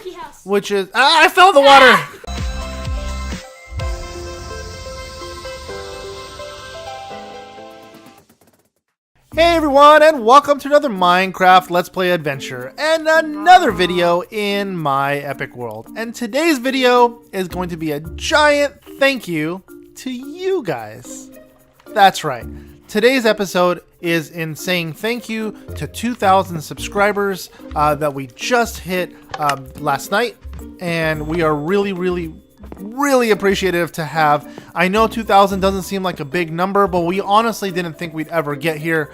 Cookie house. which is I fell in the water. Hey everyone, and welcome to another Minecraft Let's Play adventure and another video in my epic world. And today's video is going to be a giant thank you to you guys. That's right. Today's episode is in saying thank you to 2,000 subscribers that we just hit last night, and we are really appreciative to have. I know 2,000 doesn't seem like a big number, but we honestly didn't think we'd ever get here.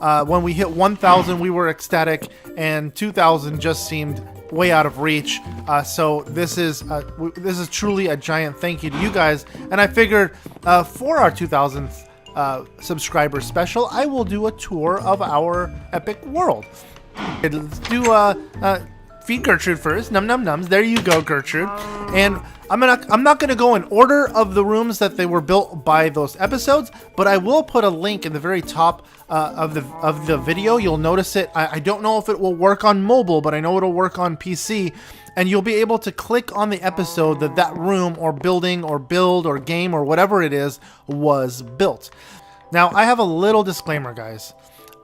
When we hit 1,000, we were ecstatic, and 2,000 just seemed way out of reach. So this is truly a giant thank you to you guys. And I figured for our 2,000th subscriber special, I will do a tour of our epic world. Let's do feed Gertrude first. Num num nums. There you go, Gertrude. And I'm not gonna go in order of the rooms that they were built by those episodes, but I will put a link in the very top of the video. You'll notice it. I don't know if it will work on mobile, but I know it'll work on PC. And you'll be able to click on the episode that room or building or build or game or whatever it is was built. Now, I have a little disclaimer, guys.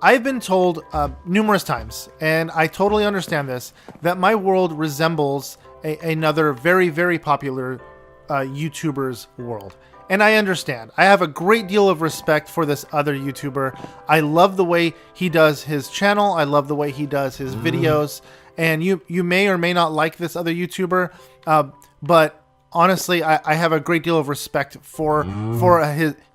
I've been told numerous times, and I totally understand this, that my world resembles another very popular YouTuber's world. And I understand. I have a great deal of respect for this other YouTuber. I love the way he does his channel. I love the way he does his videos. And you may or may not like this other YouTuber, but honestly, I have a great deal of respect for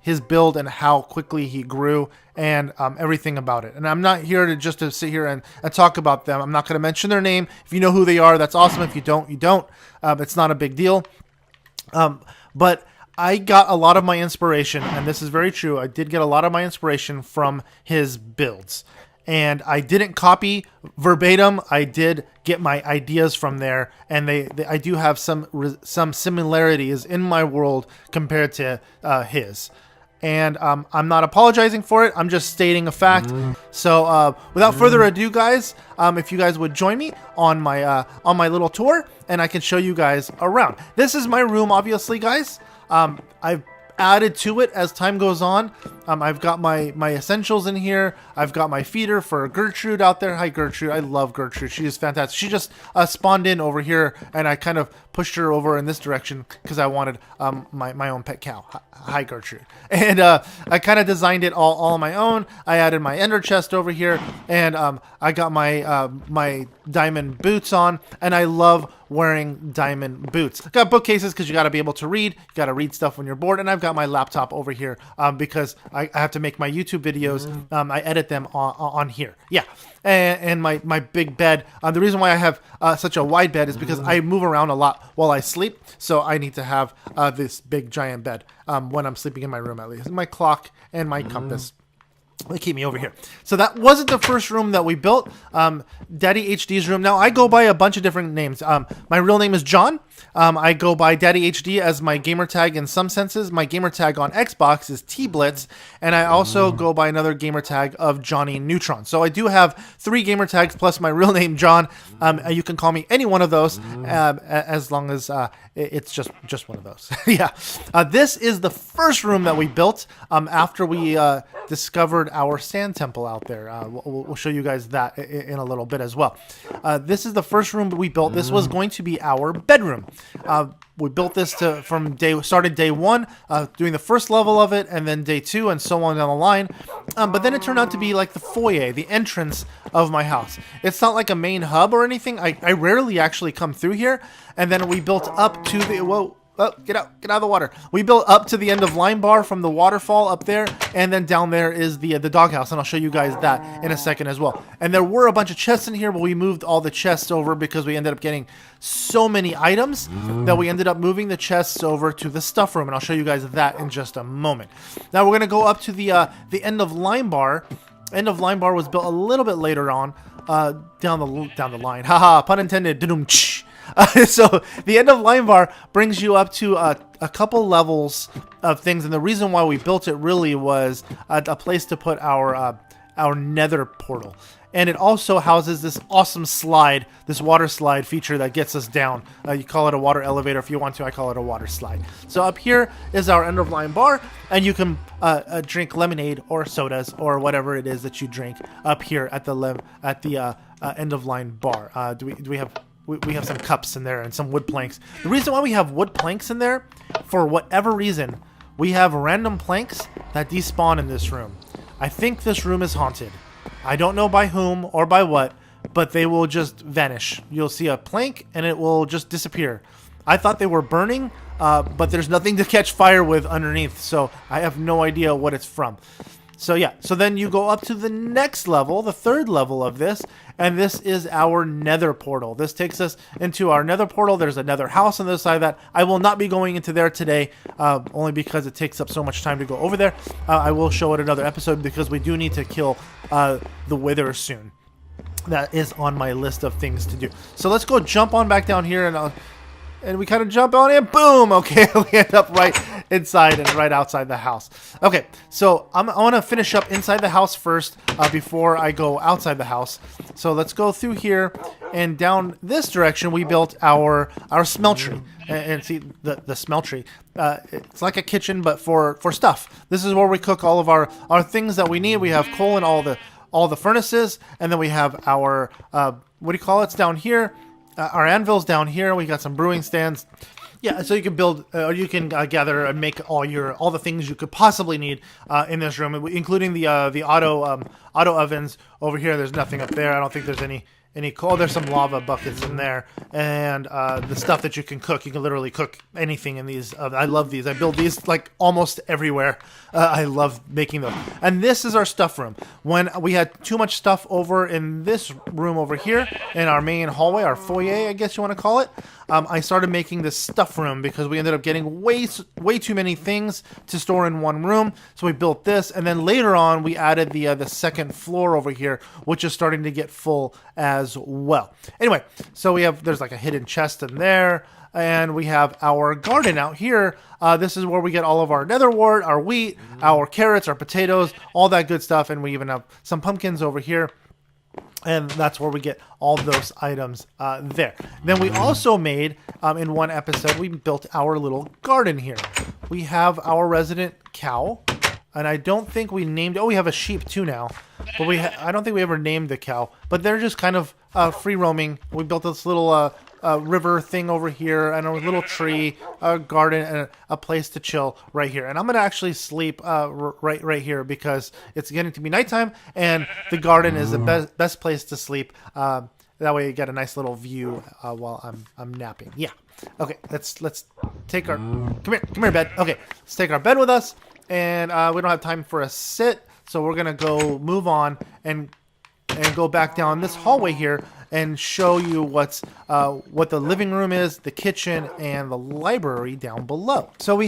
his build and how quickly he grew and everything about it. And I'm not here to sit here and talk about them. I'm not going to mention their name. If you know who they are, that's awesome. If you don't, you don't. It's not a big deal. But I got a lot of my inspiration, and this is very true. I did get a lot of my inspiration from his builds. And I didn't copy verbatim. I did get my ideas from there, and I do have some similarities in my world compared to his. And I'm not apologizing for it. I'm just stating a fact. So without further ado, guys, if you guys would join me on my little tour, and I can show you guys around. This is my room, obviously, guys. I've added to it as time goes on. I've got my essentials in here. I've got my feeder for Gertrude out there. Hi, Gertrude. I love Gertrude. She is fantastic. She just spawned in over here, and I kind of pushed her over in this direction because I wanted my own pet cow. Hi, Gertrude. And I kind of designed it all on my own. I added my ender chest over here, and I got my diamond boots on, and I love wearing diamond boots. Got bookcases because you got to be able to read. You got to read stuff when you're bored, and I've got my laptop over here because I have to make my YouTube videos. I edit them on here. Yeah. And my big bed. The reason why I have such a wide bed is because I move around a lot while I sleep. So I need to have this big giant bed when I'm sleeping in my room, at least. My clock and my compass. They keep me over here. So that wasn't the first room that we built. DaddyHD's room. Now, I go by a bunch of different names. My real name is John. I go by DaddyHD as my gamer tag in some senses. My gamer tag on Xbox is T-Blitz. And I also go by another gamer tag of Johnny Neutron. So I do have 3 gamer tags plus my real name, John. You can call me any one of those as long as it's just one of those. Yeah. This is the first room that we built after we discovered our sand temple out there. We'll show you guys that in a little bit as well. This is the first room that we built. This was going to be our bedroom. We built this started day 1, doing the first level of it, and then day 2, and so on down the line. But then it turned out to be like the foyer, the entrance of my house. It's not like a main hub or anything. I rarely actually come through here. And then we built up to the Oh, get out of the water. We built up to the end of Line Bar from the waterfall up there, and then down there is the doghouse, and I'll show you guys that in a second as well. And there were a bunch of chests in here, but we moved all the chests over because we ended up getting so many items that we ended up moving the chests over to the stuff room, and I'll show you guys that in just a moment. Now we're going to go up to the end of Line Bar. End of Line Bar was built a little bit later on, down the line. Haha, pun intended. So the end of Line Bar brings you up to a couple levels of things, and the reason why we built it really was a place to put our nether portal. and it also houses this awesome slide, this water slide feature that gets us down. You call it a water elevator if you want to. I call it a water slide. So up here is our end of line bar, and you can drink lemonade or sodas or whatever it is that you drink up here at the end of line bar. Do we have? We have some cups in there and some wood planks. The reason why we have wood planks in there, for whatever reason, we have random planks that despawn in this room. I think this room is haunted. I don't know by whom or by what, but they will just vanish. You'll see a plank and it will just disappear. I thought they were burning, but there's nothing to catch fire with underneath, so I have no idea what it's from. So yeah, so then you go up to the next level, the third level of this, and this is our nether portal. This takes us into our nether portal. There's a nether house on the other side of that. I will not be going into there today, only because it takes up so much time to go over there. I will show it another episode because we do need to kill the wither soon. That is on my list of things to do. So let's go jump on back down here, and we kind of jump on it, boom, okay, we end up right inside and right outside the house. Okay, so I want to finish up inside the house first before I go outside the house. So let's go through here, and down this direction we built our smeltery. And see, the smeltery, it's like a kitchen but for stuff. This is where we cook all of our things that we need. We have coal in all the furnaces, and then we have our, what do you call it, it's down here. Our anvil's down here. We got some brewing stands. Yeah, so you can build, or you can gather and make all the things you could possibly need in this room, including the auto ovens over here. There's nothing up there. I don't think there's any coal. There's some lava buckets in there, and the stuff that you can cook. You can literally cook anything in these. I love these. I build these like almost everywhere. I love making them. And this is our stuff room. When we had too much stuff over in this room over here, in our main hallway, our foyer, I guess you want to call it, I started making this stuff room because we ended up getting way too many things to store in one room. So we built this, and then later on we added the second floor over here, which is starting to get full as well. Anyway, so there's like a hidden chest in there, and we have our garden out here. This is where we get all of our nether wart, our wheat, our carrots, our potatoes, all that good stuff, and we even have some pumpkins over here. And that's where we get all those items there. Then we also made, in one episode, we built our little garden here. We have our resident cow, and I don't think we named, we have a sheep too now, but I don't think we ever named the cow, but they're just kind of free roaming. We built this little river thing over here, and a little tree, a garden, and a place to chill right here. And I'm gonna actually sleep right here because it's getting to be nighttime, and the garden is the best place to sleep. That way you get a nice little view while I'm napping. Yeah. Okay. Let's take our come here bed. Okay. Let's take our bed with us, and we don't have time for a sit, so we're gonna go move on and go back down this hallway here and show you what the living room is, the kitchen, and the library down below. So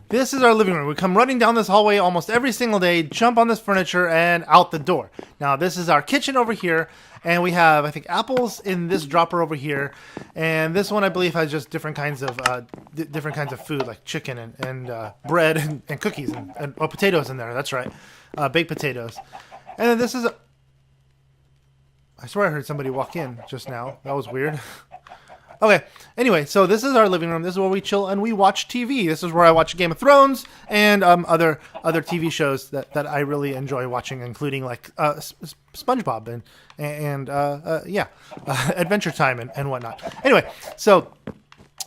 this is our living room. We come running down this hallway almost every single day, jump on this furniture, and out the door. Now this is our kitchen over here, and we have, I think, apples in this dropper over here, and this one I believe has just different kinds of food, like chicken and bread and cookies and potatoes in there. That's right, baked potatoes. And then this is I swear I heard somebody walk in just now. That was weird. Okay, anyway, so this is our living room. This is where we chill and we watch TV. This is where I watch Game of Thrones and other TV shows that I really enjoy watching, including like SpongeBob and Adventure Time and whatnot. Anyway, so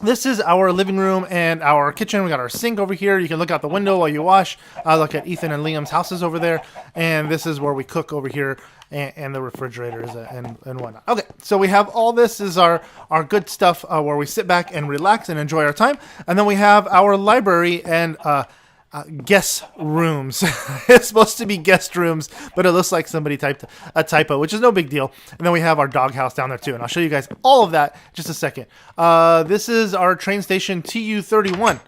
this is our living room and our kitchen. We got our sink over here. You can look out the window while you wash. Look at Ethan and Liam's houses over there. And this is where we cook over here, and the refrigerators and whatnot. Okay, so we have all this is our good stuff where we sit back and relax and enjoy our time. And then we have our library and guest rooms. It's supposed to be guest rooms, but it looks like somebody typed a typo, which is no big deal. And then we have our doghouse down there too, and I'll show you guys all of that in just a second. This is our train station TU31.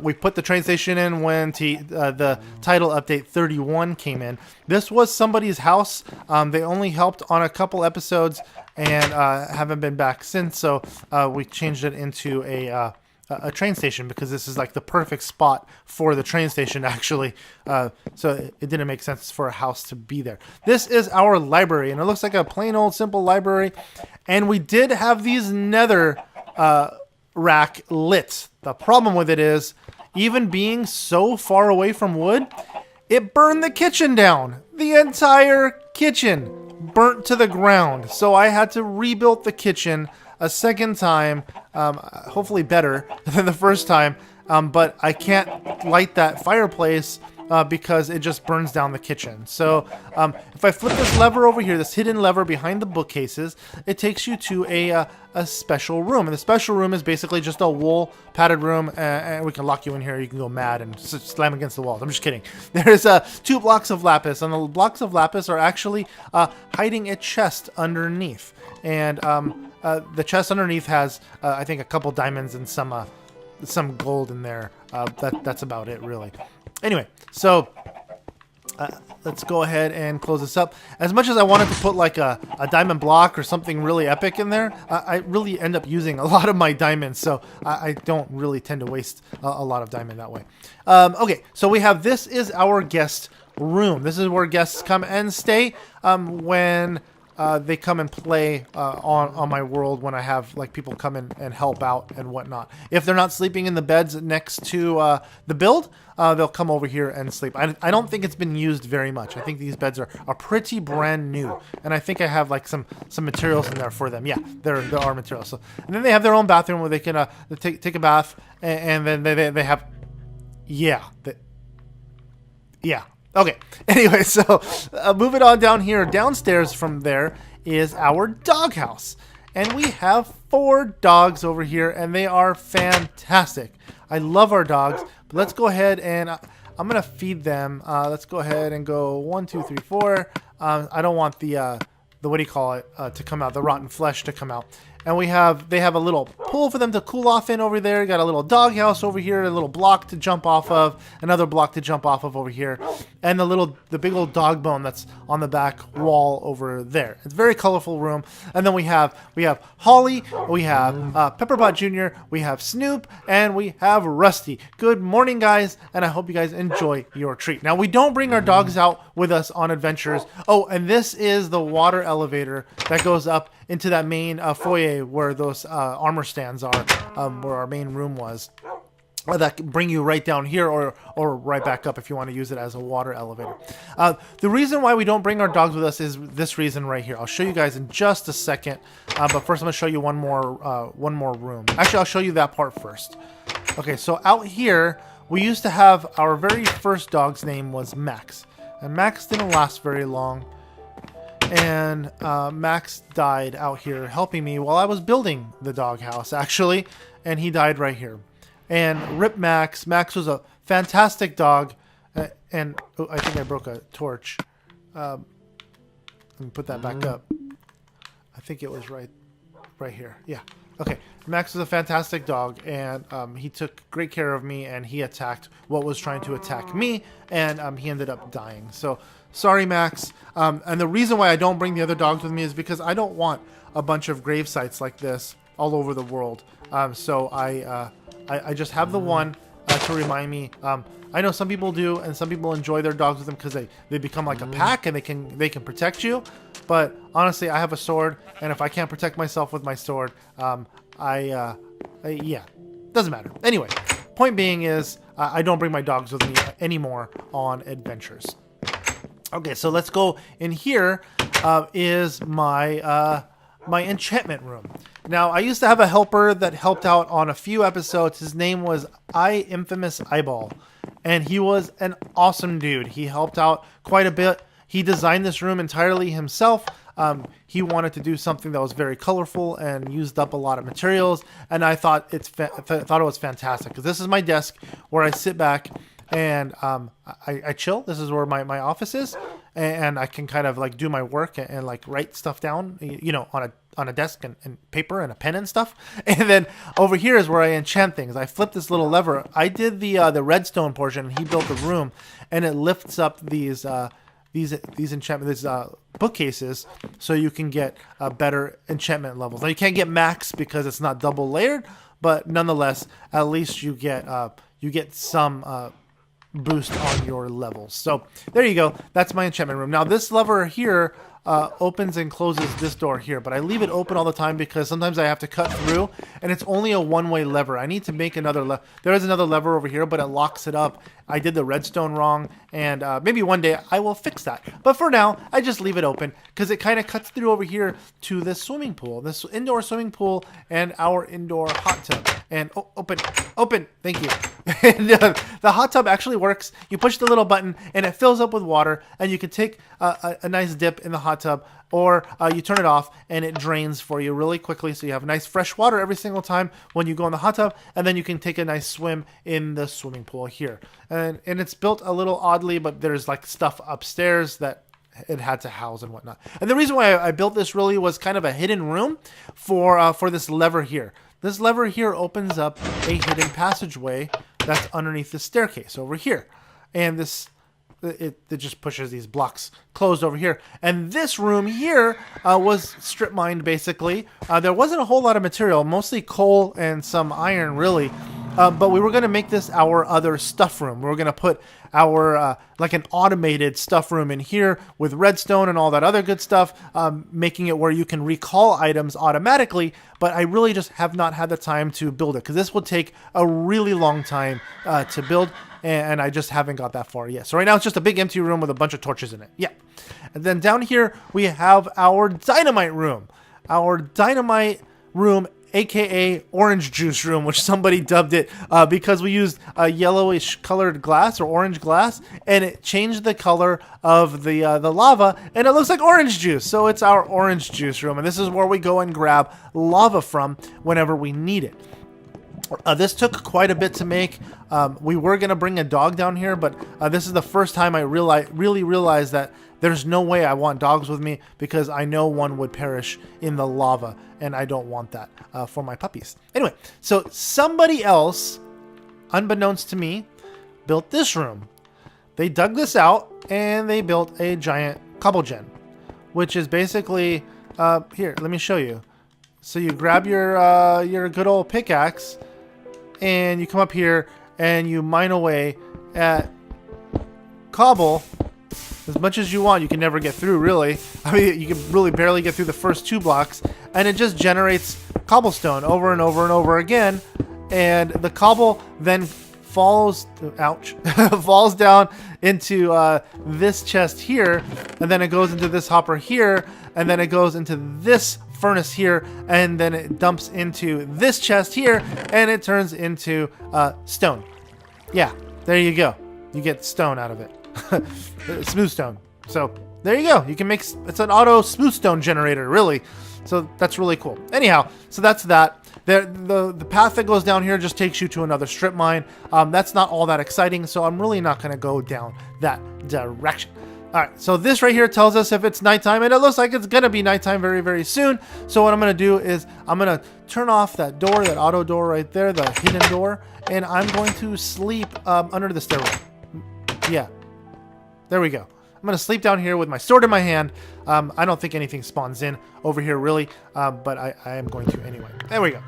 We put the train station in when the title update 31 came in. This was somebody's house. They only helped on a couple episodes and haven't been back since, so we changed it into a train station, because this is like the perfect spot for the train station, actually. So it didn't make sense for a house to be there. This is our library, and it looks like a plain old simple library. And we did have these nether rack lit. The problem with it is, even being so far away from wood, it burned the kitchen down. The entire kitchen burnt to the ground. So I had to rebuild the kitchen a second time, hopefully better than the first time, but I can't light that fireplace because it just burns down the kitchen. So if I flip this lever over here, this hidden lever behind the bookcases, it takes you to a special room. And the special room is basically just a wool padded room, and we can lock you in here. You can go mad and slam against the walls. I'm just kidding. There's 2 blocks of lapis, and the blocks of lapis are actually hiding a chest underneath. And the chest underneath has, I think, a couple diamonds and some gold in there. That's about it, really. Anyway, so let's go ahead and close this up. As much as I wanted to put like a diamond block or something really epic in there, I really end up using a lot of my diamonds, so I don't really tend to waste a lot of diamond that way. Okay, so we have, this is our guest room. This is where guests come and stay when they come and play on my world, when I have like people come in and help out and whatnot. If they're not sleeping in the beds next to the build, they'll come over here and sleep. I don't think it's been used very much. I think these beds are pretty brand new, and I think I have like some materials in there for them. Yeah, there are materials. So, and then they have their own bathroom where they can take a bath, and then they have, yeah. Okay, anyway, so moving on down here, downstairs from there is our doghouse. And we have 4 dogs over here, and they are fantastic. I love our dogs, but let's go ahead and I'm going to feed them. Let's go ahead and go 1, 2, 3, 4. I don't want the what do you call it, to come out, the rotten flesh to come out. And they have a little pool for them to cool off in over there. Got a little doghouse over here, a little block to jump off of, another block to jump off of over here, and the big old dog bone that's on the back wall over there. It's a very colorful room. And then we have Holly, we have Pepperpot Jr., we have Snoop, and we have Rusty. Good morning, guys, and I hope you guys enjoy your treat. Now, we don't bring our dogs out with us on adventures. Oh, and this is the water elevator that goes up into that main foyer where those armor stands are, where our main room was. That can bring you right down here or right back up if you want to use it as a water elevator. The reason why we don't bring our dogs with us is this reason right here. I'll show you guys in just a second, but first I'm going to show you one more room. Actually, I'll show you that part first. Okay, so out here, we used to have our very first dog's name was Max. And Max didn't last very long. And Max died out here helping me while I was building the doghouse, actually. And he died right here. And rip Max. Max was a fantastic dog. And oh, I think I broke a torch. Let me put that back up. I think it was right here. Yeah. Okay. Max was a fantastic dog, and he took great care of me, and he attacked what was trying to attack me, and he ended up dying. So sorry, Max. And the reason why I don't bring the other dogs with me is because I don't want a bunch of grave sites like this all over the world. So I just have the one to remind me. I know some people do, and some people enjoy their dogs with them because they become like a pack and they can protect you. But honestly, I have a sword, and if I can't protect myself with my sword, yeah, doesn't matter. Anyway, point being is I don't bring my dogs with me anymore on adventures. Okay, so let's go in here. Is my my enchantment room. Now, I used to have a helper that helped out on a few episodes. His name was Infamous Eyeball, and he was an awesome dude. He helped out quite a bit. He designed this room entirely himself. He wanted to do something that was very colorful and used up a lot of materials, and I thought it was fantastic, because this is my desk where I sit back and I chill. This is where my office is, and I can kind of like do my work and like write stuff down, you know, on a desk and paper and a pen and stuff. And then over here is where I enchant things. I flip this little lever. I did the redstone portion, and he built the room, and it lifts up these bookcases, so you can get better enchantment levels. Now, you can't get max because it's not double layered, but nonetheless, at least you get some boost on your levels. So there you go. That's my enchantment room. Now this lever here opens and closes this door here, but I leave it open all the time because sometimes I have to cut through, and it's only a one-way lever. I need to make another there is another lever over here, but it locks it up. I did the redstone wrong, and maybe one day I will fix that. But for now, I just leave it open because it kind of cuts through over here to this swimming pool, this indoor swimming pool, and our indoor hot tub. And open, thank you. And the hot tub actually works. You push the little button and it fills up with water, and you can take a nice dip in the hot tub, or you turn it off and it drains for you really quickly, so you have nice fresh water every single time when you go in the hot tub, and then you can take a nice swim in the swimming pool here. And it's built a little oddly, but there's like stuff upstairs that it had to house and whatnot. And the reason why I built this really was kind of a hidden room for this lever here. This lever here opens up a hidden passageway that's underneath the staircase over here. And it just pushes these blocks closed over here. And this room here was strip mined basically. There wasn't a whole lot of material, mostly coal and some iron really. But we were going to make this our other stuff room. We were going to put our, like an automated stuff room in here with redstone and all that other good stuff, making it where you can recall items automatically. But I really just have not had the time to build it because this will take a really long time to build. And I just haven't got that far yet. So right now it's just a big empty room with a bunch of torches in it. Yeah. And then down here we have our dynamite room. Our dynamite room, aka orange juice room, which somebody dubbed it because we used a yellowish colored glass or orange glass, and it changed the color of the lava, and it looks like orange juice. So it's our orange juice room, and this is where we go and grab lava from whenever we need it. This took quite a bit to make. We were going to bring a dog down here, but this is the first time I really realized that there's no way I want dogs with me because I know one would perish in the lava, and I don't want that for my puppies. Anyway, so somebody else, unbeknownst to me, built this room. They dug this out, and they built a giant cobble gen, which is basically, here, let me show you. So you grab your good old pickaxe, and you come up here and you mine away at cobble as much as you want. You can never get through, really. I mean, you can really barely get through the first 2 blocks, and it just generates cobblestone over and over and over again. And the cobble then falls, ouch, falls down into this chest here, and then it goes into this hopper here, and then it goes into this furnace here, and then it dumps into this chest here, and it turns into stone. Yeah, there you go. You get stone out of it. Smooth stone. So there you go. You can make, it's an auto smooth stone generator, really. So that's really cool. Anyhow, so that's that. The path that goes down here just takes you to another strip mine. That's not all that exciting, so I'm really not going to go down that direction. All right, so this right here tells us if it's nighttime, and it looks like it's going to be nighttime very, very soon. So what I'm going to do is I'm going to turn off that door, that auto door right there, the hidden door, and I'm going to sleep under the stairwell. Yeah, there we go. I'm going to sleep down here with my sword in my hand. I don't think anything spawns in over here, really, but I am going to anyway. There we go.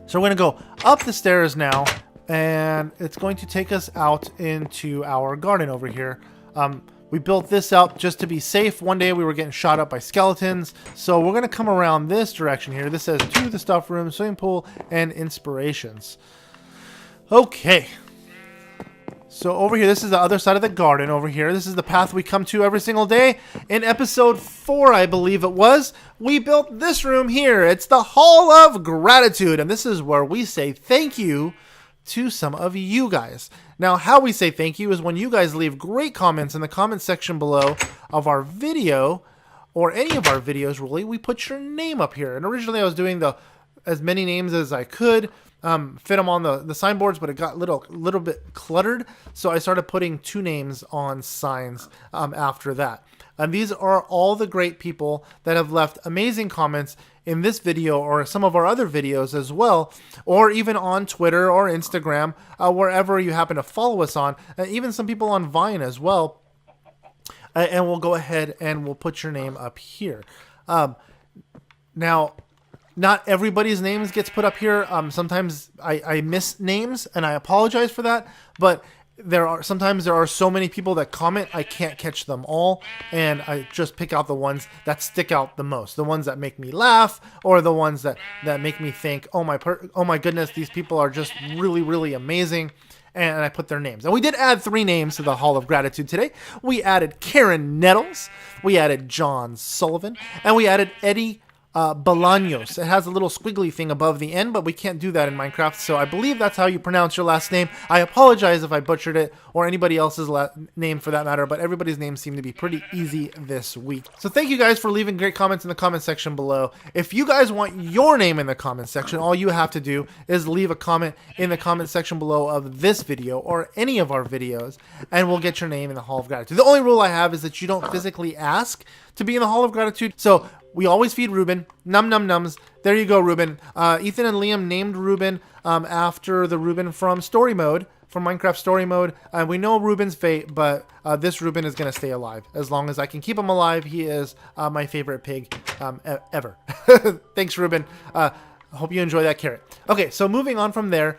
So we're going to go up the stairs now, and it's going to take us out into our garden over here. We built this up just to be safe. One day we were getting shot up by skeletons, so we're going to come around this direction here. This says to the stuff room, swimming pool, and inspirations. Okay. So over here, this is the other side of the garden over here. This is the path we come to every single day. In episode 4, I believe it was, we built this room here. It's the Hall of Gratitude, and this is where we say thank you to some of you guys. Now, how we say thank you is when you guys leave great comments in the comment section below of our video, or any of our videos, really. We put your name up here. And originally I was doing as many names as I could, fit them on the signboards, but it got little bit cluttered, so I started putting 2 names on signs after that. And these are all the great people that have left amazing comments in this video or some of our other videos as well, or even on Twitter or Instagram, wherever you happen to follow us on, even some people on Vine as well. And we'll go ahead and we'll put your name up here. Now, not everybody's names gets put up here. Sometimes I miss names, and I apologize for that. But sometimes there are so many people that comment, I can't catch them all, and I just pick out the ones that stick out the most, the ones that make me laugh, or the ones that make me think, oh my goodness, these people are just really, really amazing. And I put their names. And we did add 3 names to the Hall of Gratitude today. We added Karen Nettles, we added John Sullivan, and we added Eddie Bolaños. It has a little squiggly thing above the end, but we can't do that in Minecraft, so I believe that's how you pronounce your last name. I apologize if I butchered it, or anybody else's name for that matter, but everybody's names seem to be pretty easy this week. So thank you guys for leaving great comments in the comment section below. If you guys want your name in the comment section, all you have to do is leave a comment in the comment section below of this video, or any of our videos, and we'll get your name in the Hall of Gratitude. The only rule I have is that you don't physically ask to be in the Hall of Gratitude, so we always feed Ruben. Num num nums. There you go, Ruben. Ethan and Liam named Ruben after the Ruben from Story Mode, from Minecraft Story Mode. We know Ruben's fate, but this Ruben is going to stay alive. As long as I can keep him alive, he is my favorite pig ever. Thanks, Ruben. Hope you enjoy that carrot. Okay, so moving on from there,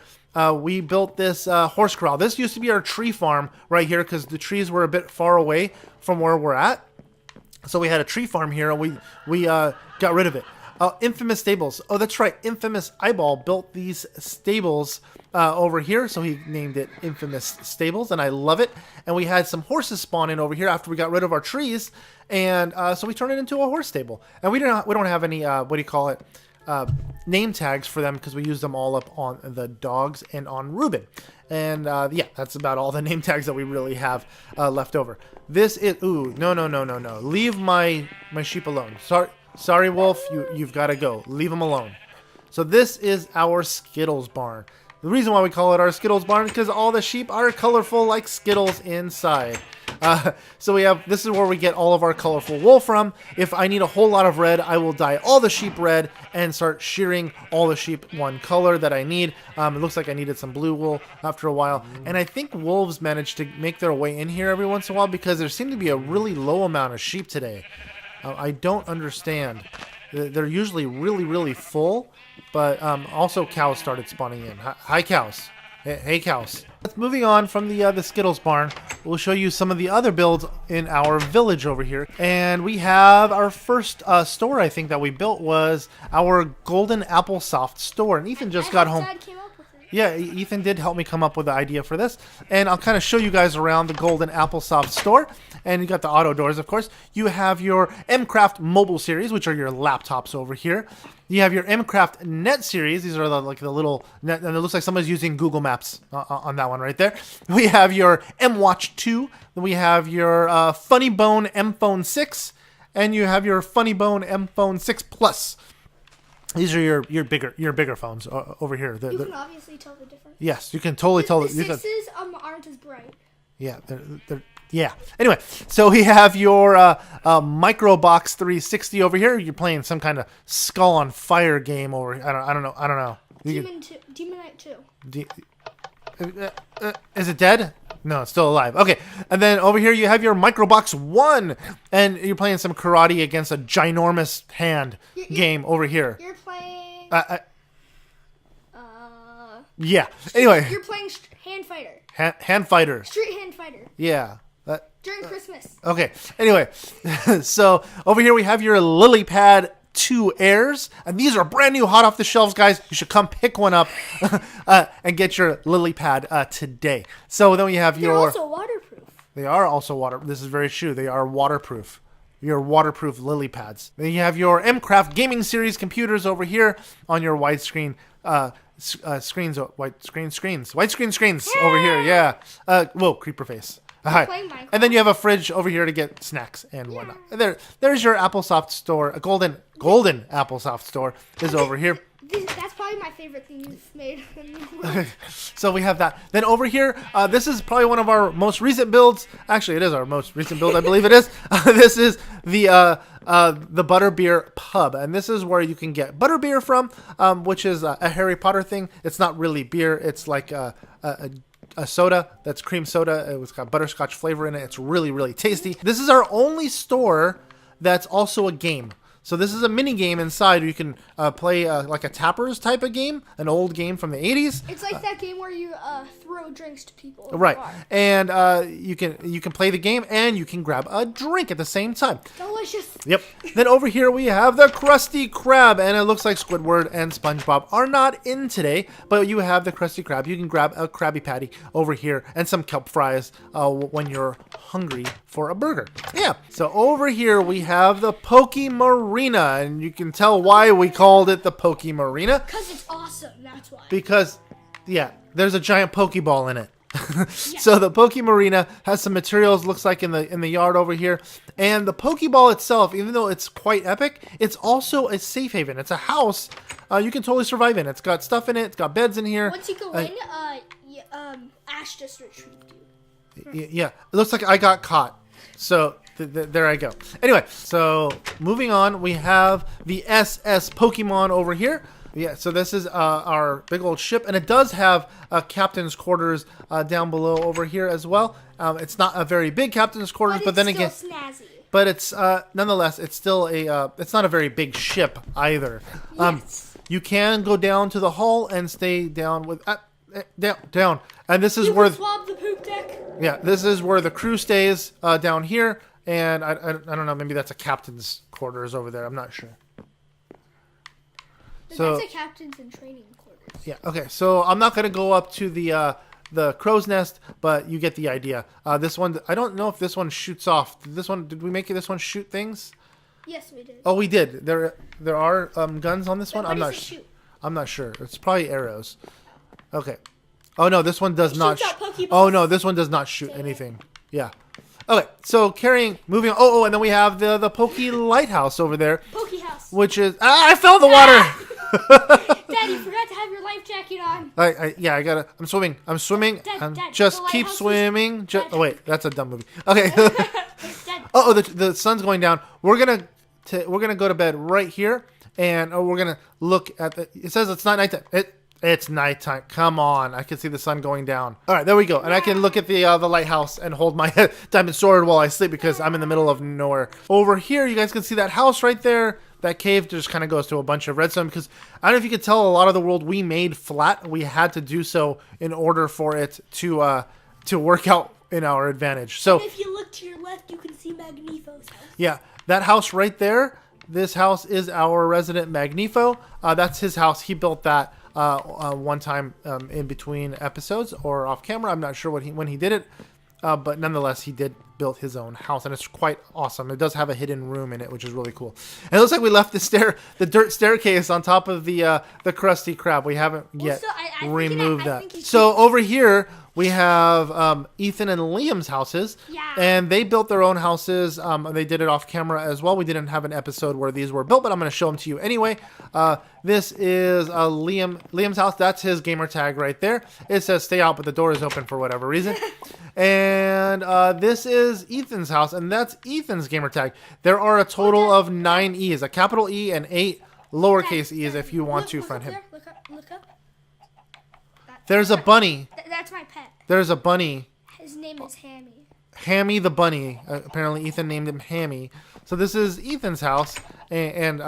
we built this horse corral. This used to be our tree farm right here because the trees were a bit far away from where we're at. So we had a tree farm here, and we got rid of it. Infamous Stables. Oh, that's right. Infamous Eyeball built these stables over here, so he named it Infamous Stables, and I love it. And we had some horses spawn in over here after we got rid of our trees, and so we turned it into a horse stable. And we don't have any name tags for them because we used them all up on the dogs and on Ruben. And yeah, that's about all the name tags that we really have left over. This is no. Leave my sheep alone. Sorry, Wolf. You've got to go. Leave them alone. So this is our Skittles barn. The reason why we call it our Skittles barn is because all the sheep are colorful like Skittles inside. So this is where we get all of our colorful wool from. If I need a whole lot of red, I will dye all the sheep red and start shearing all the sheep one color that I need. It looks like I needed some blue wool after a while. And I think wolves managed to make their way in here every once in a while because there seemed to be a really low amount of sheep today. I don't understand. They're usually really, really full, but also cows started spawning in. Hi, cows. Hey, cows. Moving on from the Skittles barn, we'll show you some of the other builds in our village over here. And we have our first store, I think, that we built was our Golden Applesauce store. And Ethan just got home. Yeah, Ethan did help me come up with the idea for this. And I'll kind of show you guys around the Golden Applesauce store. And you got the auto doors, of course. You have your Mcraft mobile series, which are your laptops over here. You have your Mcraft Net series. These are the little net, and it looks like someone's using Google Maps on that one right there. We have your MWatch 2. Then we have your Funny Bone M Phone 6, and you have your Funny Bone M Phone 6 Plus. These are your bigger phones over here. You can obviously tell the difference. Yes, you can totally tell. The sixes aren't as bright. Yeah, yeah. Anyway, so we have your Microbox 360 over here. You're playing some kind of Skull on Fire game over here. I don't know. Demonite 2. Is it dead? No, it's still alive. Okay, and then over here you have your Microbox 1, and you're playing some karate against a ginormous hand game over here. You're playing... yeah, anyway. You're playing Hand Fighter. Hand Fighter. Street Hand Fighter. Yeah. During Christmas. Okay, anyway. So, over here we have your LilyPad 2 Airs, and these are brand new, hot off the shelves, guys. You should come pick one up and get your LilyPad today. So then we have They're also waterproof. They are also waterproof. This is very true. They are waterproof. Your waterproof LilyPads. Then you have your Mcraft Gaming Series computers over here on your widescreen screens. Widescreen screens over here. Yeah. Whoa, creeper face. And then you have a fridge over here to get snacks and whatnot. And there's your Applesauce store. A golden Applesauce store is over here. That's probably my favorite thing you've made. So we have that. Then over here, this is probably one of our most recent builds. Actually, it is our most recent build. I believe it is. This is the Butterbeer Pub, and this is where you can get butterbeer from, which is a Harry Potter thing. It's not really beer. It's like a soda that's cream soda. It's got butterscotch flavor in it. It's really, really tasty. This is our only store that's also a game. So this is a mini game inside. You can play like a tappers type of game, an old game from the 80s. It's like that game where you throw drinks to people. in Right, the bar. and you can play the game and you can grab a drink at the same time. Delicious. Yep. Then over here we have the Krusty Krab, and it looks like Squidward and SpongeBob are not in today, but you have the Krusty Krab. You can grab a Krabby Patty over here and some kelp fries when you're hungry for a burger. Yeah. So over here we have the Poke Marina, and you can tell why we called it the Poke Marina. Because it's awesome, that's why. Because, yeah, there's a giant Pokeball in it. So the Poke Marina has some materials, looks like in the yard over here, and the Pokeball itself, even though it's quite epic, it's also a safe haven. It's a house you can totally survive in. It's got stuff in it. It's got beds in here. Once you go in, Ash just retrieved you. Yeah, it looks like I got caught. So there I go. Anyway, so moving on, we have the SS Pokemon over here. Yeah, so this is our big old ship, and it does have captain's quarters down below over here as well. It's not a very big captain's quarters, but then again, snazzy. but it's nonetheless, it's still it's not a very big ship either. Yes. You can go down to the hull and stay down with down, and this is You where can swab the poop deck. yeah, this is where the crew stays down here, and I don't know, maybe that's a captain's quarters over there. I'm not sure. So That's a captain's and training quarters. yeah, okay. So I'm not gonna go up to the crow's nest, but you get the idea. This one, I don't know if this one shoots off. Did we make this one shoot things? Yes, we did. Oh, we did. There are guns on this one. What I'm does not. it shoot? I'm not sure. It's probably arrows. Okay. Oh no, this one does not. shoots out Pokeballs. Oh no, this one does not shoot anything. Yeah. Okay. So moving on. Oh, and then we have the Poke Lighthouse over there, Poke House. which is I fell in the water. Dad, you forgot to have your life jacket on. Yeah, I gotta. I'm swimming. Dad, Just the keep lighthouse is- swimming. Dad. Oh wait, that's a dumb movie. Okay. Dad, Oh, the sun's going down. We're gonna go to bed right here, and we're gonna look at the. It says it's not nighttime. It's nighttime. Come on, I can see the sun going down. All right, there we go, and I can look at the lighthouse and hold my diamond sword while I sleep because I'm in the middle of nowhere. Over here, you guys can see that house right there. That cave just kind of goes to a bunch of redstone because I don't know if you could tell, a lot of the world we made flat. We had to do so in order for it to work out in our advantage. So if you look to your left, you can see Magnifo's house. yeah, that house right there. This house is our resident Magnifo. That's his house. He built that one time in between episodes or off camera. I'm not sure when he did it, but nonetheless, he did build his own house, and it's quite awesome. It does have a hidden room in it, which is really cool. And it looks like we left the dirt staircase on top of the Krusty Krab. We haven't yet so I removed think that. So over here we have Ethan and Liam's houses, Yeah. and they built their own houses. They did it off camera as well. We didn't have an episode where these were built, but I'm going to show them to you anyway. This is Liam's house. That's his gamer tag right there. It says stay out, but the door is open for whatever reason. And this is Ethan's house, and that's Ethan's gamer tag. There are a total of 9 E's, a capital E and 8 lowercase E's if you want to find him. There, look up. There's a bunny. That's my pet. There's a bunny. His name is Hammy. Hammy the bunny. Apparently Ethan named him Hammy. So this is Ethan's house, and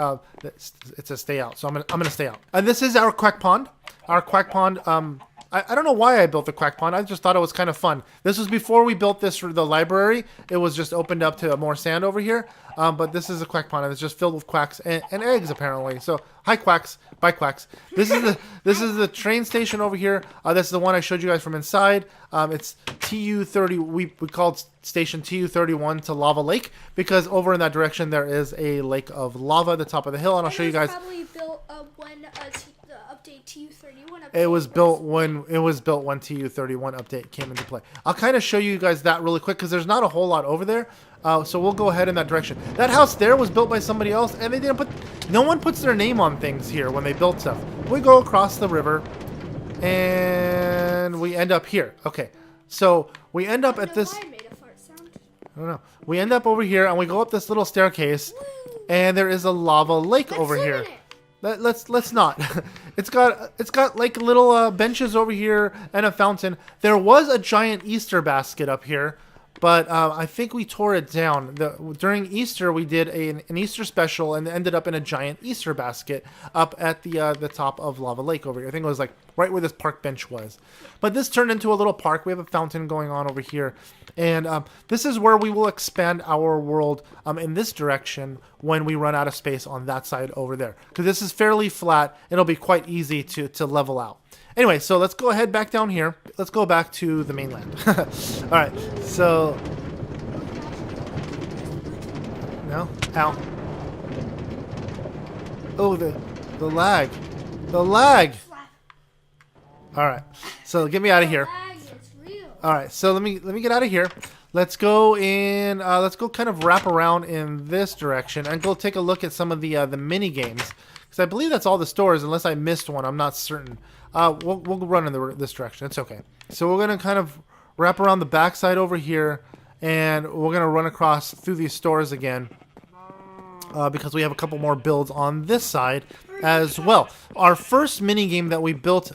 it says stay out. So I'm gonna stay out. And this is our quack pond. Our quack pond. I don't know why I built the quack pond. I just thought it was kind of fun. This was before we built this for the library. It was just opened up to more sand over here. But this is a quack pond, and it's just filled with quacks and eggs apparently. So hi quacks, bye quacks. This is the train station over here. This is the one I showed you guys from inside. It's TU30. We called station TU31 to Lava Lake because over in that direction there is a lake of lava at the top of the hill, and I'll show you guys. Probably built when the update TU31. It was built when TU31 update came into play. I'll kind of show you guys that really quick because there's not a whole lot over there. So we'll go ahead in that direction. That house there was built by somebody else, and they didn't put. No one puts their name on things here when they build stuff. We go across the river, and we end up here. Okay, so we end up at this. Why I made a fart sound. I don't know. We end up over here, and we go up this little staircase, and there is a lava lake over swim here. in it. Let's not. It's got like little benches over here and a fountain. There was a giant Easter basket up here, but I think we tore it down. During Easter, we did an Easter special and ended up in a giant Easter basket up at the top of Lava Lake over here. I think it was like right where this park bench was. But this turned into a little park. We have a fountain going on over here. And this is where we will expand our world in this direction when we run out of space on that side over there. Because this is fairly flat. It'll be quite easy to level out. Anyway, so let's go ahead back down here. Let's go back to the mainland. All right, so... No? Ow. Oh, the lag. The lag! All right, so get me out of here. All right, so let me get out of here. Let's go in. Let's go kind of wrap around in this direction and go take a look at some of the mini games because I believe that's all the stores unless I missed one. I'm not certain. We'll run in this direction. It's okay. So we're gonna kind of wrap around the backside over here, and we're gonna run across through these stores again because we have a couple more builds on this side as well. Our first mini game that we built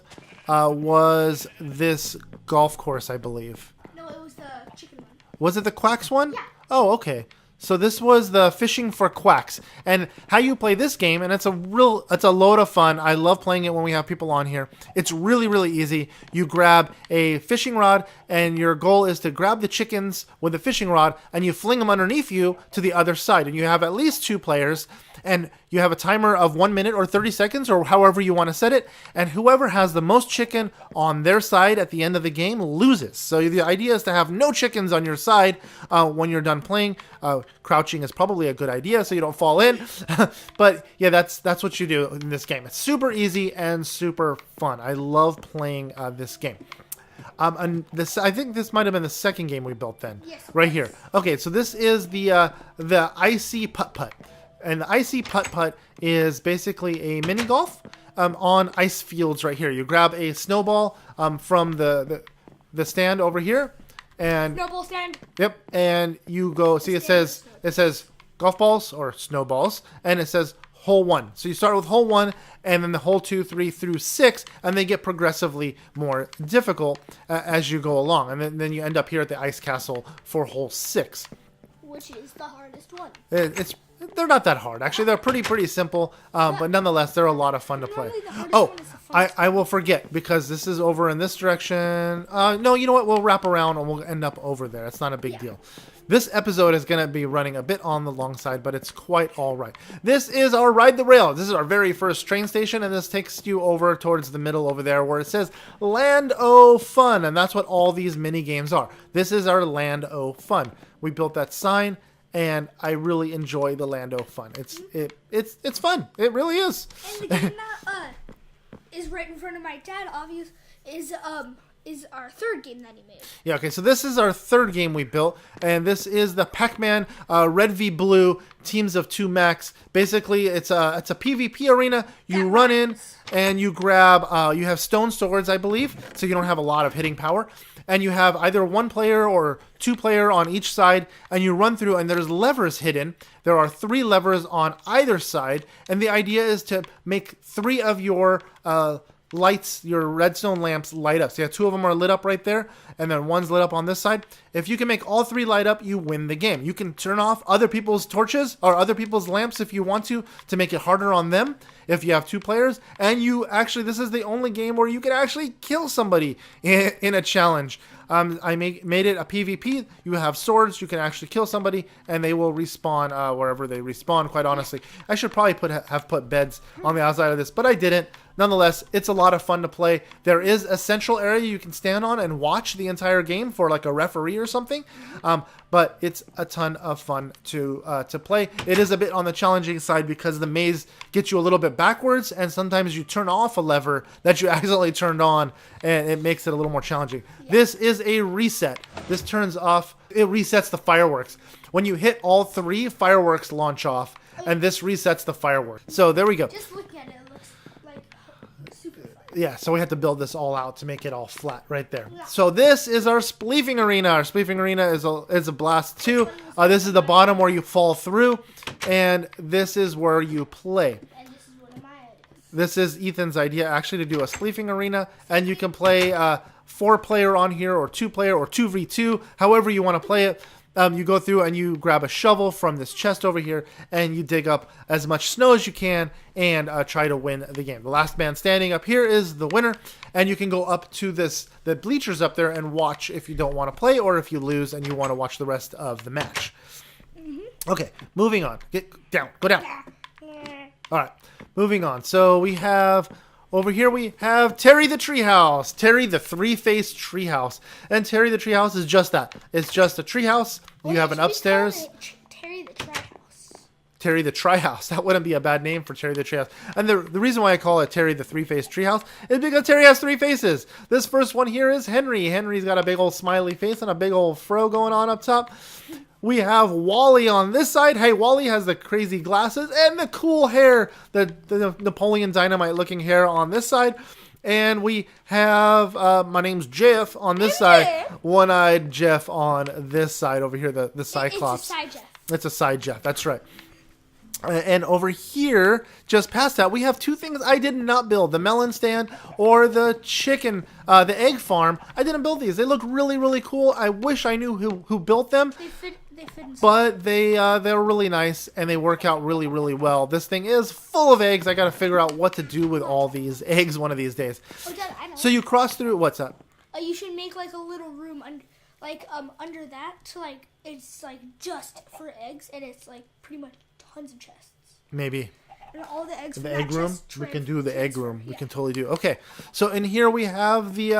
was this golf course, I believe. No, it was the chicken one. Was it the quacks one? Yeah. Oh, okay. So this was the fishing for quacks, and how you play this game, and it's a load of fun. I love playing it when we have people on here. It's really, really easy. You grab a fishing rod, and your goal is to grab the chickens with the fishing rod, and you fling them underneath you to the other side, and you have at least 2 players, and you have a timer of 1 minute or 30 seconds, or however you want to set it, and whoever has the most chicken on their side at the end of the game loses. So the idea is to have no chickens on your side when you're done playing. Crouching is probably a good idea so you don't fall in. But yeah, that's what you do in this game. It's super easy and super fun. I love playing this game. And I think this might have been the second game we built then. Yes. Right here. Okay, so this is the icy putt-putt. And the icy putt-putt is basically a mini golf on ice fields right here. You grab a snowball from the stand over here. And snowball stand. Yep, and you go. See, it says golf balls or snowballs, and it says hole 1. So you start with hole 1, and then the hole 2, 3 through 6, and they get progressively more difficult as you go along, and then you end up here at the ice castle for hole 6, which is the hardest one. They're not that hard. Actually, they're pretty simple, but nonetheless, they're a lot of fun to play. Oh, I will forget, because this is over in this direction. No, you know what? We'll wrap around, and we'll end up over there. It's not a big deal. This episode is going to be running a bit on the long side, but it's quite all right. This is our Ride the Rail. This is our very first train station, and this takes you over towards the middle over there where it says Land O Fun, and that's what all these mini games are. This is our Land O Fun. We built that sign, and I really enjoy the Land O Fun. It's fun. It really is. And the game that is right in front of my dad, obvious, is our third game that he made. Yeah, okay, so this is our third game we built, and this is the Pac-Man Red v Blue Teams of 2 Max. Basically, it's a PvP arena. You run in, and you grab, you have stone swords, I believe, so you don't have a lot of hitting power. And you have either 1 player or 2 player on each side, and you run through, and there's levers hidden. There are 3 levers on either side, and the idea is to make 3 of your lights, your redstone lamps, light up. So yeah, 2 of them are lit up right there, and then 1's lit up on this side. If you can make all 3 light up, you win the game. You can turn off other people's torches or other people's lamps if you want to make it harder on them if you have 2 players. And you actually, this is the only game where you can actually kill somebody in a challenge. I made it a PvP. You have swords. You can actually kill somebody, and they will respawn wherever they respawn. Quite honestly, I should probably have put beds on the outside of this, but I didn't. Nonetheless, it's a lot of fun to play. There is a central area you can stand on and watch the entire game for like a referee or something. But it's a ton of fun to play. It is a bit on the challenging side because the maze gets you a little bit backwards, and sometimes you turn off a lever that you accidentally turned on, and it makes it a little more challenging. Yeah. This is a reset. This turns off, it resets the fireworks. When you hit all 3, fireworks launch off, and this resets the fireworks. So there we go. Just look at it. It looks like super fun. Yeah, so we had to build this all out to make it all flat right there. Yeah. So this is our spleefing arena. Our spleefing arena is a blast too. This is the bottom where you fall through, and this is where you play. And this is one of my ideas. this is Ethan's idea actually to do a spleefing arena, and you can play 4-player on here, or 2-player, or 2v2, however you want to play it. You go through and you grab a shovel from this chest over here, and you dig up as much snow as you can and try to win the game. The last man standing up here is the winner, and you can go up to the bleachers up there and watch if you don't want to play, or if you lose and you want to watch the rest of the match. Okay, moving on. Get down. Go down. All right, moving on. So we have... Over here we have Terry the Treehouse. Terry the three-faced treehouse. And Terry the Treehouse is just that. It's just a treehouse. You have an upstairs. Terry the Treehouse. Terry the Treehouse. That wouldn't be a bad name for Terry the Treehouse. And the reason why I call it Terry the three-faced treehouse is because Terry has 3 faces. This first one here is Henry. Henry's got a big old smiley face and a big old fro going on up top. We have Wally on this side. Hey, Wally has the crazy glasses and the cool hair, the Napoleon Dynamite looking hair on this side. And we have, my name's Jeff on this side. One-eyed Jeff on this side over here, the Cyclops. It's a side Jeff. It's a side Jeff, that's right. And over here, just past that, we have 2 things I did not build. The melon stand or the chicken, the egg farm. I didn't build these. They look really, really cool. I wish I knew who built them. They fit but they're really nice, and they work out really, really well. This thing is full of eggs. I got to figure out what to do with all these eggs one of these days. Oh, Dad, I know. So you cross through, what's up? You should make like a little room under that, so like it's like just for eggs, and it's like pretty much tons of chests. Maybe. And all the eggs. The egg room? We can do the egg room. We can totally do. Okay. So in here we have the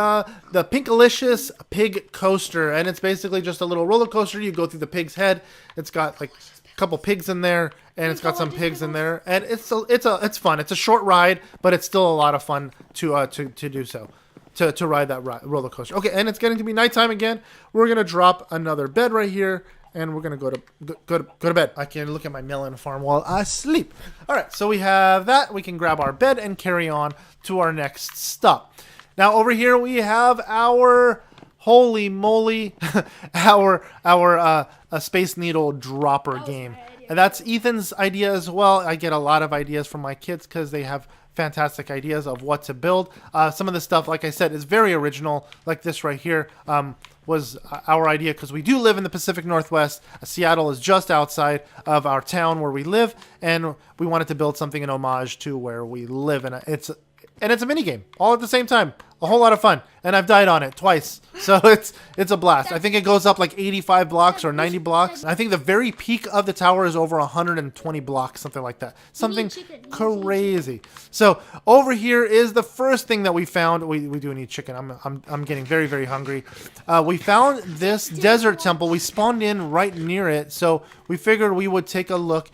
Pinkalicious Pig Coaster, and it's basically just a little roller coaster. You go through the pig's head. It's got like a couple pigs in there, and it's got some pigs in there, and it's fun. It's a short ride, but it's still a lot of fun to do so. To ride that roller coaster. Okay, and it's getting to be nighttime again. We're gonna drop another bed right here, and we're gonna go to bed. I can look at my melon farm while I sleep. All right, so we have that. We can grab our bed and carry on to our next stop. Now over here we have our holy moly, our Space Needle dropper game, and that's Ethan's idea as well. I get a lot of ideas from my kids because they have fantastic ideas of what to build. Some of the stuff, like I said, is very original. Like this right here was our idea because we do live in the Pacific Northwest. Seattle is just outside of our town where we live, and we wanted to build something in homage to where we live. And it's a mini game all at the same time. A whole lot of fun, and I've died on it twice, so it's a blast. I think it goes up like 85 blocks or 90 blocks. I think the very peak of the tower is over 120 blocks, something like that. Something crazy. So over here is the first thing that we found. We do need chicken. I'm getting very, very hungry. We found this desert temple. We spawned in right near it, so we figured we would take a look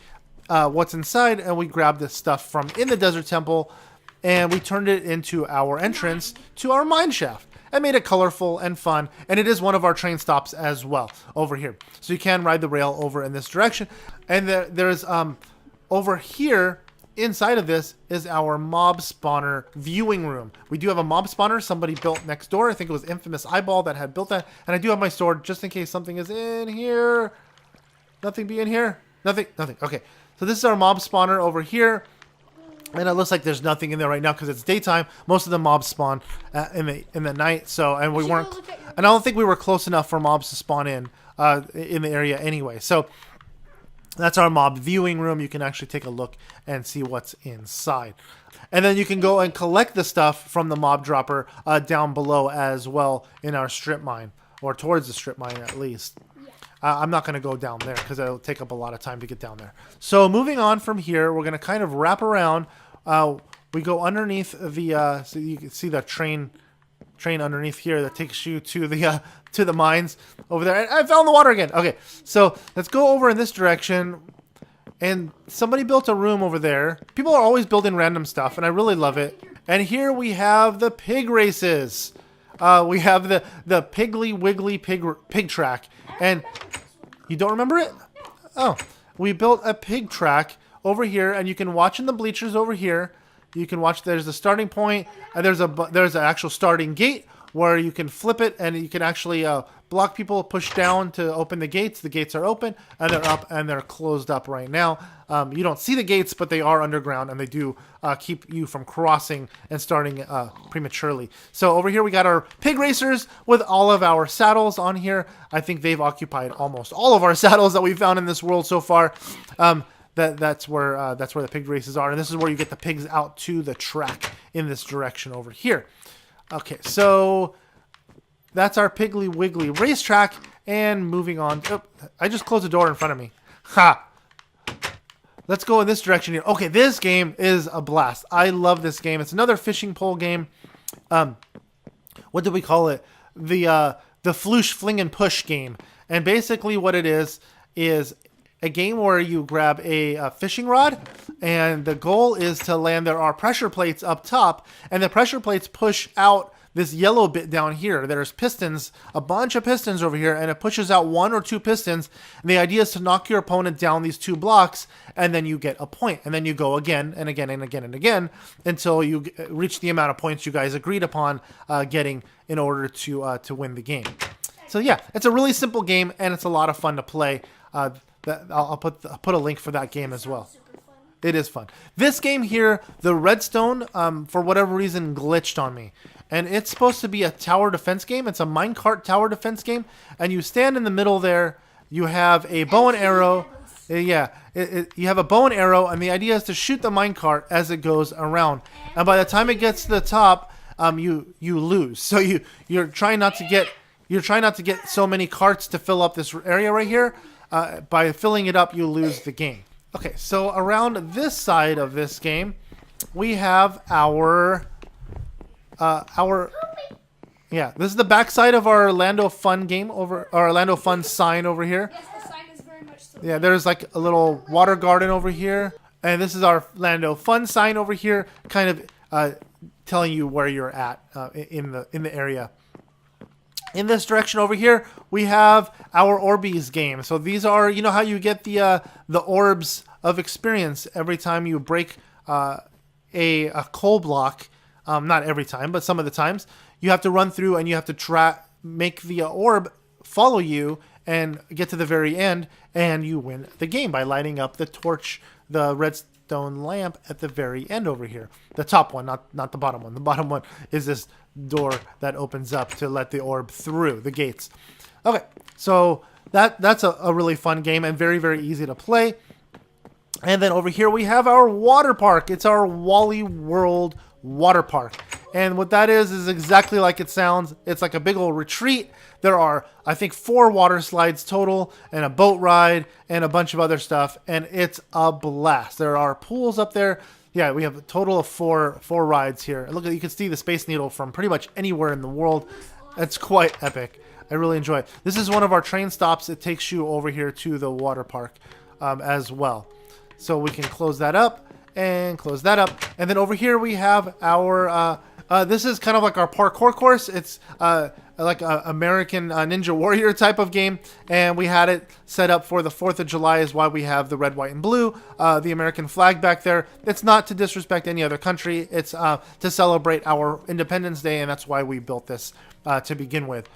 what's inside, and we grabbed this stuff from in the desert temple. And we turned it into our entrance to our mine shaft and made it colorful and fun. And it is one of our train stops as well over here. So you can ride the rail over in this direction. And there's over here inside of this is our mob spawner viewing room. We do have a mob spawner somebody built next door. I think it was Infamous Eyeball that had built that. And I do have my sword just in case something is in here. Nothing be in here? Nothing. Okay. So this is our mob spawner over here. And it looks like there's nothing in there right now because it's daytime. Most of the mobs spawn in the night. So, and we weren't, and I don't think we were close enough for mobs to spawn in the area anyway. So that's our mob viewing room. You can actually take a look and see what's inside. And then you can go and collect the stuff from the mob dropper down below as well in our strip mine, or towards the strip mine at least. I'm not going to go down there because it'll take up a lot of time to get down there. So moving on from here, we're going to kind of wrap around. We go underneath the, so you can see the train underneath here that takes you to the mines over there. I fell in the water again. Okay, so let's go over in this direction. And somebody built a room over there. People are always building random stuff, and I really love it. And here we have the pig races. We have the Piggly Wiggly pig track. And you don't remember it? Oh, we built a pig track over here, and you can watch in the bleachers over here. You can watch. There's the starting point, and there's an actual starting gate where you can flip it and you can actually block people, push down to open the gates. The gates are open and they're up and they're closed up right now. You don't see the gates, but they are underground and they do keep you from crossing and starting prematurely. So over here we got our pig racers with all of our saddles on here. I think they've occupied almost all of our saddles that we've found in this world so far. That's where the pig races are, and this is where you get the pigs out to the track in this direction over here. Okay, so that's our Piggly Wiggly racetrack, and moving on. Oh, I just closed the door in front of me. Ha! Let's go in this direction here. Okay, this game is a blast. I love this game. It's another fishing pole game. What do we call it? The floosh fling and push game. And basically what it is a game where you grab a fishing rod, and the goal is to land. There are pressure plates up top, and the pressure plates push out this yellow bit down here. There's pistons, a bunch of pistons over here, and it pushes out 1 or 2 pistons. And the idea is to knock your opponent down these 2 blocks, and then you get a point. And then you go again and again and again and again until you reach the amount of points you guys agreed upon getting in order to win the game. So yeah, it's a really simple game, and it's a lot of fun to play. I'll put a link for that game as well. It is fun. This game here, the redstone, for whatever reason, glitched on me. And it's supposed to be a tower defense game. It's a minecart tower defense game. And you stand in the middle there. You have a bow and arrow. Yeah, you have a bow and arrow. And the idea is to shoot the minecart as it goes around. And by the time it gets to the top, you lose. So you're trying not to get so many carts to fill up this area right here. By filling it up, you lose the game. Okay, so around this side of this game, we have our this is the back side of our Orlando Fun game our Orlando Fun sign over here. Yes, the sign is very much so. Yeah, there's like a little water garden over here, and this is our Orlando Fun sign over here, kind of telling you where you're at in the area. In this direction over here, we have our Orbeez game. So these are, you know how you get the orbs of experience every time you break a coal block. Not every time, but some of the times. You have to run through and you have to make the orb follow you and get to the very end, and you win the game by lighting up the torch, the redstone lamp at the very end over here. The top one, not the bottom one. The bottom one is this door that opens up to let the orb through the gates. Okay, so that's a really fun game and very, very easy to play. And then over here we have our water park. It's our Wally World water park. And what that is exactly like it sounds. It's like a big old retreat. There are, I think, 4 water slides total and a boat ride and a bunch of other stuff. And it's a blast. There are pools up there. Yeah, we have a total of four rides here. Look, you can see the Space Needle from pretty much anywhere in the world. It's quite epic. I really enjoy it. This is one of our train stops. It takes you over here to the water park as well. So we can close that up and close that up. And then over here we have our, this is kind of like our parkour course. It's like an American Ninja Warrior type of game. And we had it set up for the 4th of July is why we have the red, white, and blue, the American flag back there. It's not to disrespect any other country. It's to celebrate our Independence Day, and that's why we built this to begin with.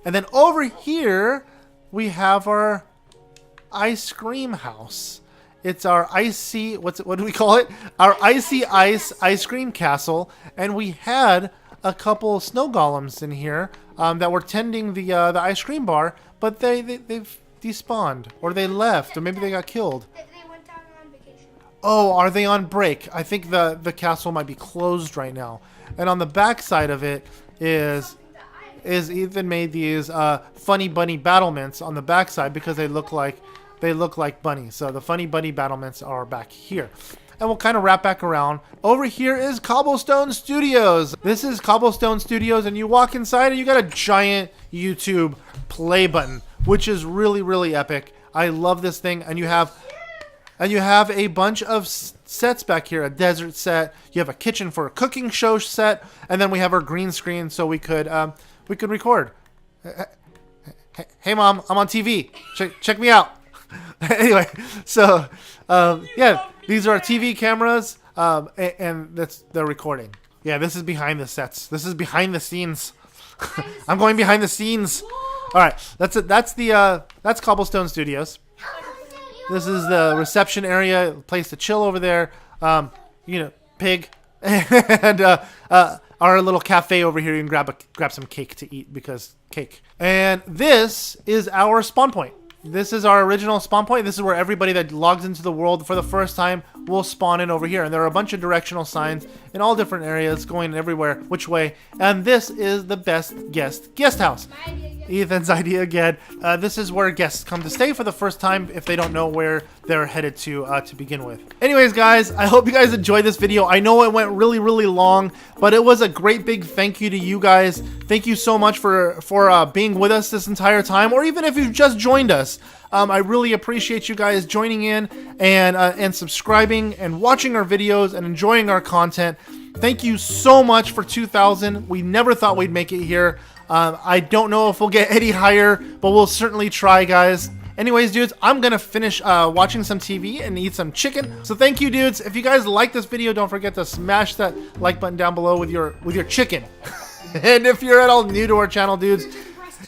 And then over here, we have our ice cream house. It's our icy, what do we call it? Our icy ice cream castle. And we had a couple snow golems in here that were tending the ice cream bar, but they've despawned, or they left, or maybe they got killed. They went down on vacation. Oh, are they on break? I think the castle might be closed right now. And on the back side of it is Ethan made these funny bunny battlements on the back side because they look like bunnies. So the funny bunny battlements are back here. And we'll kind of wrap back around. Over here is Cobblestone Studios. This is Cobblestone Studios, and you walk inside and you got a giant YouTube play button, which is really, really epic. I love this thing. And you have a bunch of sets back here. A desert set. You have a kitchen for a cooking show set, and then we have our green screen so we could record. Hey mom, I'm on TV. Check me out. Anyway, so yeah, these are our TV cameras, and that's the recording. Yeah, this is behind the sets. This is behind the scenes. I'm going behind the scenes. All right, that's it. That's Cobblestone Studios. This is the reception area, place to chill over there. Pig, and our little cafe over here. You can grab some cake to eat because cake. And this is our spawn point. This is our original spawn point. This is where everybody that logs into the world for the first time will spawn in over here. And there are a bunch of directional signs in all different areas going everywhere, which way. And this is the best guest house. Ethan's idea again. This is where guests come to stay for the first time if they don't know where they're headed to begin with. Anyways, guys, I hope you guys enjoyed this video. I know it went really, really long, but it was a great big thank you to you guys. Thank you so much for being with us this entire time, or even if you've just joined us. I really appreciate you guys joining in and subscribing and watching our videos and enjoying our content. Thank you so much for 2,000. We never thought we'd make it here. I don't know if we'll get any higher, but we'll certainly try, guys. Anyways, dudes, I'm going to finish watching some TV and eat some chicken. So thank you, dudes. If you guys like this video, don't forget to smash that like button down below with your chicken. And if you're at all new to our channel, dudes,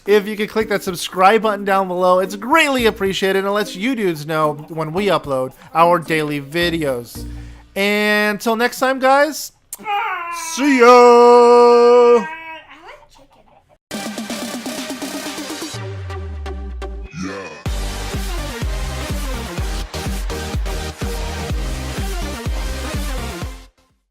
if you could click that subscribe button down below, it's greatly appreciated and it lets you dudes know when we upload our daily videos. And until next time, guys, see ya!